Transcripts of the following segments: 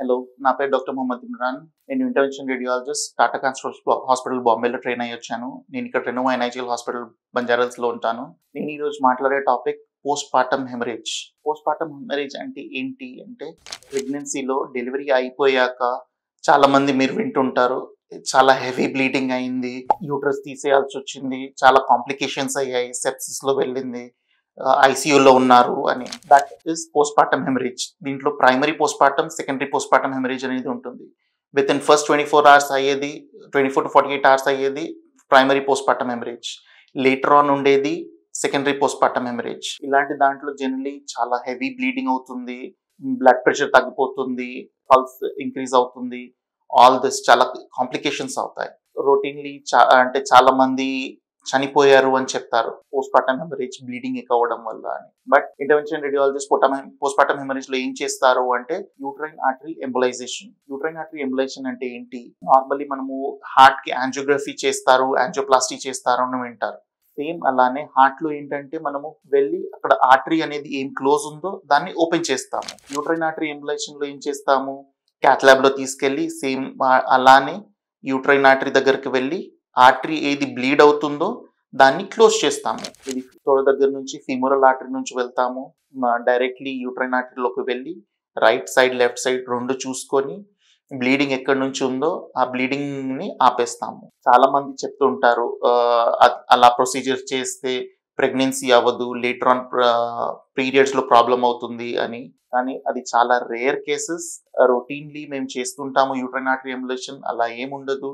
Hello, నా పేరు doctor Mohammed Imran. నేను intervention radiologist Tata consultancy hospital బాంబేలో ట్రైన్ అయ్యి వచ్చాను. నేను ఇక్కడ రెనోవా ఎన్ఐజిఎల్ హాస్పిటల్ బంజారాహిల్స్లో ఉంటాను. నేను ఈరోజు మాట్లాడే topic post partum haemorrhage. Post partum haemorrhage అంటే ఏంటి అంటే, ప్రెగ్నెన్సీలో డెలివరీ అయిపోయాక చాలా మంది మీరు వింటుంటారు, చాలా హెవీ బ్లీడింగ్ అయింది, యూట్రస్ తీసేయాల్సి వచ్చింది, చాలా కాంప్లికేషన్స్ అయ్యాయి, సెప్సిస్లో వెళ్ళింది, ఐసీయూలో ఉన్నారు అని. That is postpartum haemorrhage. దీంట్లో primary postpartum, secondary postpartum haemorrhage అనేది ఉంటుంది. విత్ ఇన్ ఫస్ట్ 24 hours అయ్యేది, 24 to 48 hours అయ్యేది primary postpartum haemorrhage. Later on ఉండేది సెకండరీ పోస్ట్ పార్టమ్ హెమరేజ్. ఇలాంటి దాంట్లో జనరలీ చాలా హెవీ బ్లీడింగ్ అవుతుంది, బ్లడ్ ప్రెషర్ తగ్గిపోతుంది, పల్స్ ఇంక్రీజ్ అవుతుంది, ఆల్ దిస్ చాలా కాంప్లికేషన్స్ అవుతాయి. రొటీన్లీ అంటే చాలా మంది చనిపోయారు అని చెప్తారు పోస్ట్ పార్టమ్ హెమరేజ్ బ్లీడింగ్ ఎక్కువ అవ్వడం వల్ల అని. But intervention radiologist post partum haemorrhage లో ఏం చేస్తారు అంటే, uterine artery embolisation. Uterine artery embolisation అంటే ఏంటి? నార్మల్లీ మనము హార్ట్ కి యాంజియోగ్రఫీ చేస్తారు, యాంజియోప్లాస్టీ చేస్తారు అని వింటారు. సేమ్ అలానే హార్ట్ లో ఏంటంటే, మనము వెళ్ళి అక్కడ ఆర్టరీ అనేది ఏం క్లోజ్ ఉందో దాన్ని ఓపెన్ చేస్తాము. యూట్రైన్ ఆర్టరీ ఎంబోలైజేషన్ లో ఏం చేస్తాము, క్యాత్ ల్యాబ్ లో తీసుకెళ్లి సేమ్ అలానే యూట్రైన్ ఆర్టరీ దగ్గరికి వెళ్ళి ఆర్టరీ ఏది బ్లీడ్ అవుతుందో దాన్ని క్లోజ్ చేస్తాము. ఇది తోడ దగ్గర నుంచి ఫీమోరల్ ఆర్టరీ నుంచి వెళ్తాము, డైరెక్ట్లీ యూట్రైన్ ఆర్టరీలోకి వెళ్ళి రైట్ సైడ్ లెఫ్ట్ సైడ్ రెండు చూసుకొని బ్లీడింగ్ ఎక్కడి నుంచి ఉందో ఆ బ్లీడింగ్ ని ఆపేస్తాము. చాలా మంది చెప్తుంటారు అలా ప్రొసీజర్ చేస్తే ప్రెగ్నెన్సీ అవ్వదు, లేటర్ ఆన్ పీరియడ్స్ లో ప్రాబ్లం అవుతుంది అని. కానీ అది చాలా రేర్ కేసెస్. రొటీన్లీ మేము చేస్తుంటాము యూట్రైన్ ఆర్టరీ ఎంబోలైజేషన్, అలా ఏముండదు.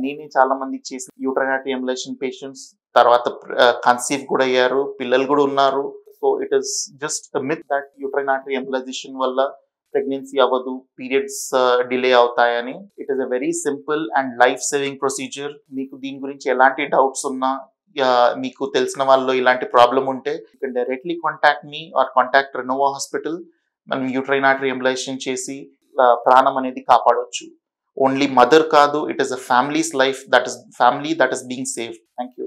నేనే చాలా మంది చేసి యూట్రైన్ ఆర్టరీ ఎంబోలైజేషన్ పేషెంట్స్ తర్వాత కన్సీవ్ కూడా అయ్యారు, పిల్లలు కూడా ఉన్నారు. So it is just myth that uterine artery embolisation వల్ల ప్రెగ్నెన్సీ అవ్వదు, పీరియడ్స్ డిలే అవుతాయని. It is a very simple and life saving procedure. మీకు దీని గురించి ఎలాంటి డౌట్స్ ఉన్నా, మీకు తెలిసిన వాళ్ళు ఇలాంటి ప్రాబ్లం ఉంటే you can directly contact me or contact Renova hospital. మనం యూట్రైన్ ఆర్టరీ ఎంబోలైజేషన్ చేసి ప్రాణం అనేది కాపాడవచ్చు. ఓన్లీ మదర్ కాదు, it is a family's life, that is family that is being saved. Thank you.